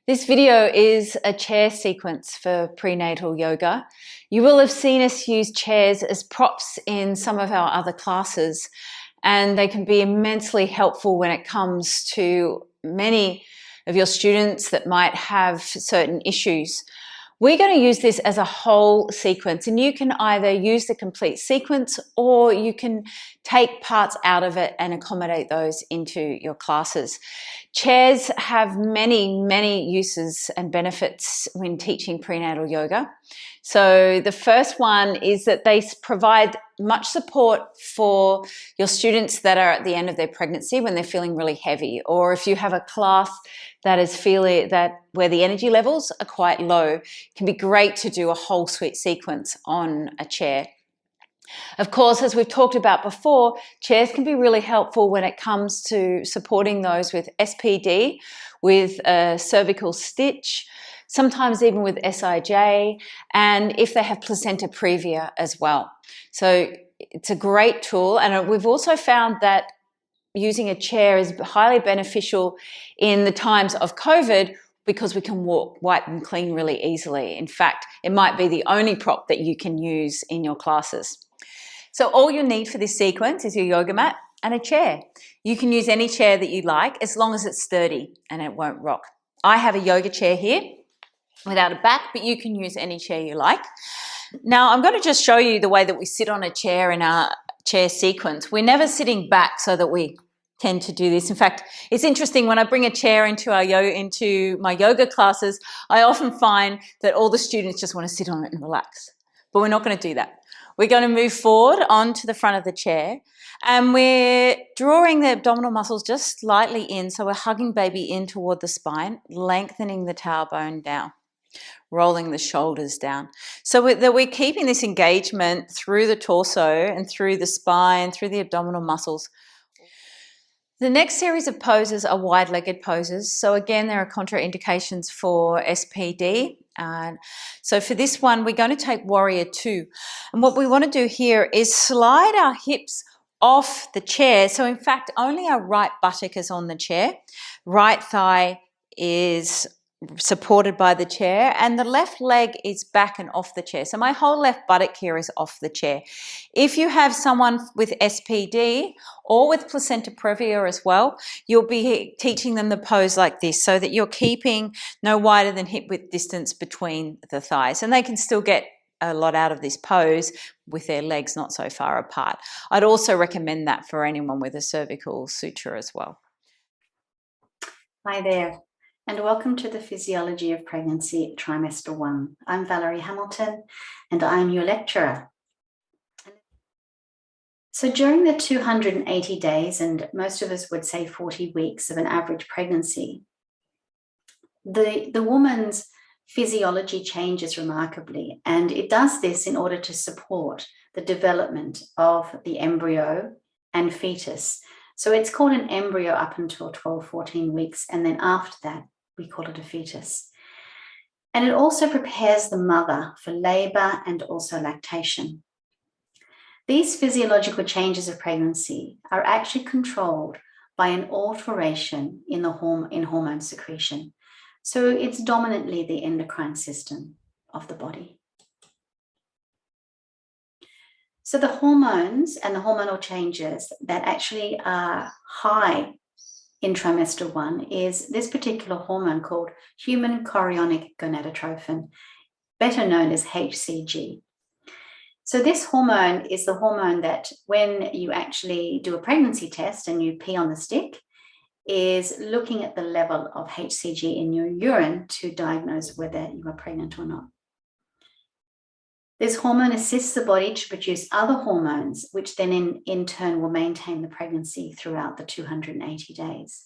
This video is a chair sequence for prenatal yoga. You will have seen us use chairs as props in some of our other classes, and they can be immensely helpful when it comes to many of your students that might have certain issues. We're going to use this as a whole sequence, and you can either use the complete sequence or you can take parts out of it and accommodate those into your classes. Chairs have many uses and benefits when teaching prenatal yoga. So the first one is that they provide much support for your students that are at the end of their pregnancy when they're feeling really heavy, or if you have a class that is where the energy levels are quite low, it can be great to do a whole suite sequence on a chair. Of course, as we've talked about before, chairs can be really helpful when it comes to supporting those with SPD, with a cervical stitch, sometimes even with SIJ, and if they have placenta previa as well. So it's a great tool, and we've also found that using a chair is highly beneficial in the times of COVID because we can wipe and clean really easily. In fact, it might be the only prop that you can use in your classes. So all you need for this sequence is your yoga mat and a chair. You can use any chair that you like as long as it's sturdy and it won't rock. I have a yoga chair here without a back, but you can use any chair you like. Now I'm going to just show you the way that we sit on a chair in our chair sequence. We're never sitting back so that we tend to do this. In fact, it's interesting when I bring a chair into my yoga classes, I often find that all the students just want to sit on it and relax. But we're not going to do that. We're going to move forward onto the front of the chair, and we're drawing the abdominal muscles just slightly in, so we're hugging baby in toward the spine, lengthening the tailbone down, rolling the shoulders down. So we're keeping this engagement through the torso and through the spine, through the abdominal muscles. The next series of poses are wide-legged poses. So again, there are contraindications for SPD. So for this one, we're going to take Warrior 2. And what we want to do here is slide our hips off the chair. So in fact, only our right buttock is on the chair. Right thigh is supported by the chair, and the left leg is back and off the chair. So my whole left buttock here is off the chair. If you have someone with SPD or with placenta previa as well, you'll be teaching them the pose like this so that you're keeping no wider than hip width distance between the thighs, and they can still get a lot out of this pose with their legs not so far apart. I'd also recommend that for anyone with a cervical suture as well. Hi there, and welcome to the Physiology of Pregnancy Trimester 1. I'm Valerie Hamilton, and I'm your lecturer. So during the 280 days, and most of us would say 40 weeks of an average pregnancy, the woman's physiology changes remarkably, and it does this in order to support the development of the embryo and fetus. So it's called an embryo up until 12, 14 weeks, and then after that, we call it a fetus. And it also prepares the mother for labor and also lactation. These physiological changes of pregnancy are actually controlled by an alteration in hormone secretion. So it's dominantly the endocrine system of the body. So the hormones and the hormonal changes that actually are high in trimester 1 is this particular hormone called human chorionic gonadotrophin, better known as HCG. So this hormone is the hormone that when you actually do a pregnancy test and you pee on the stick, is looking at the level of HCG in your urine to diagnose whether you are pregnant or not. This hormone assists the body to produce other hormones, which then in turn will maintain the pregnancy throughout the 280 days.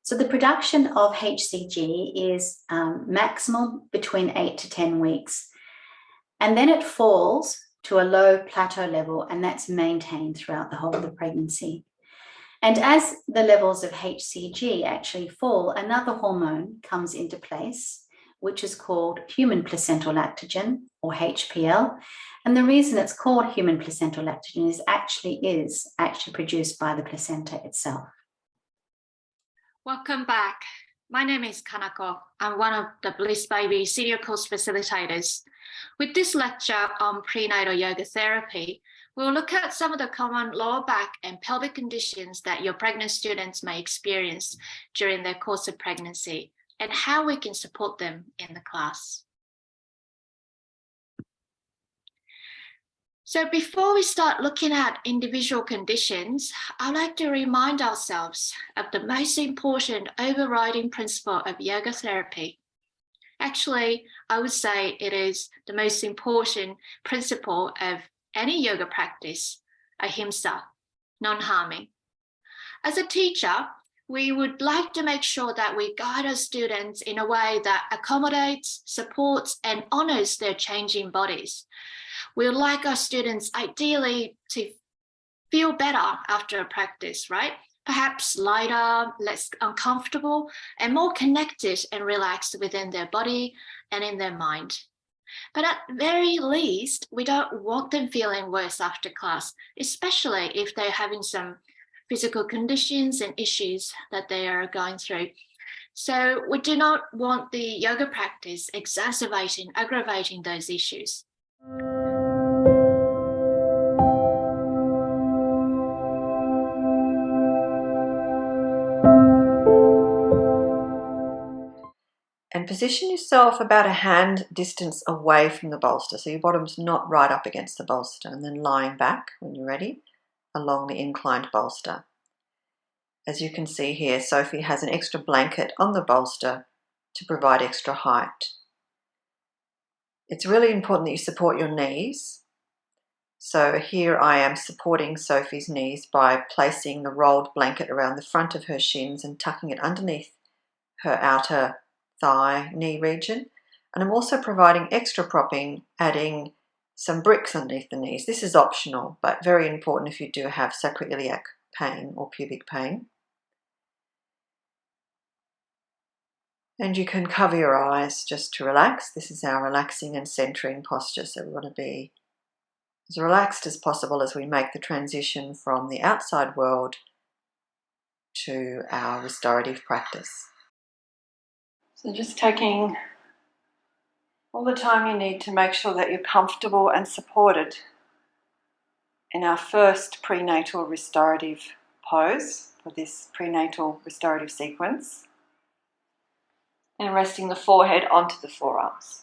So the production of HCG is maximal between 8 to 10 weeks, and then it falls to a low plateau level, and that's maintained throughout the whole of the pregnancy. And as the levels of HCG actually fall, another hormone comes into place, which is called human placental lactogen, or HPL. And the reason it's called human placental lactogen is actually produced by the placenta itself. Welcome back. My name is Kanako. I'm one of the Bliss Baby senior course facilitators. With this lecture on prenatal yoga therapy, we'll look at some of the common lower back and pelvic conditions that your pregnant students may experience during their course of pregnancy and how we can support them in the class. So before we start looking at individual conditions, I'd like to remind ourselves of the most important overriding principle of yoga therapy. Actually, I would say it is the most important principle of any yoga practice, ahimsa, non-harming. As a teacher, we would like to make sure that we guide our students in a way that accommodates, supports, and honors their changing bodies. We would like our students ideally to feel better after a practice, right? Perhaps lighter, less uncomfortable, and more connected and relaxed within their body and in their mind. But at very least, we don't want them feeling worse after class, especially if they're having some physical conditions and issues that they are going through. So we do not want the yoga practice aggravating those issues. And position yourself about a hand distance away from the bolster, so your bottom's not right up against the bolster, and then lying back when you're ready along the inclined bolster. As you can see here, Sophie has an extra blanket on the bolster to provide extra height. It's really important that you support your knees. So here I am supporting Sophie's knees by placing the rolled blanket around the front of her shins and tucking it underneath her outer thigh, knee region. And I'm also providing extra propping, adding some bricks underneath the knees. This is optional, but very important if you do have sacroiliac pain or pubic pain. And you can cover your eyes just to relax. This is our relaxing and centering posture. So we want to be as relaxed as possible as we make the transition from the outside world to our restorative practice. So just taking all the time you need to make sure that you're comfortable and supported in our first prenatal restorative pose for this prenatal restorative sequence. And resting the forehead onto the forearms.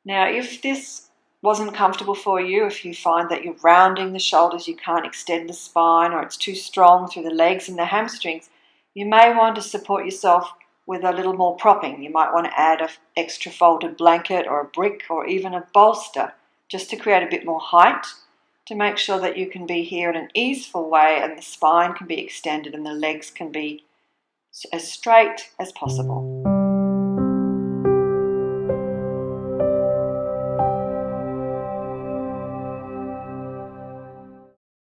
Now, if this wasn't comfortable for you, if you find that you're rounding the shoulders, you can't extend the spine, or it's too strong through the legs and the hamstrings, you may want to support yourself with a little more propping. You might want to add an extra folded blanket or a brick or even a bolster just to create a bit more height, to make sure that you can be here in an easeful way and the spine can be extended and the legs can be as straight as possible.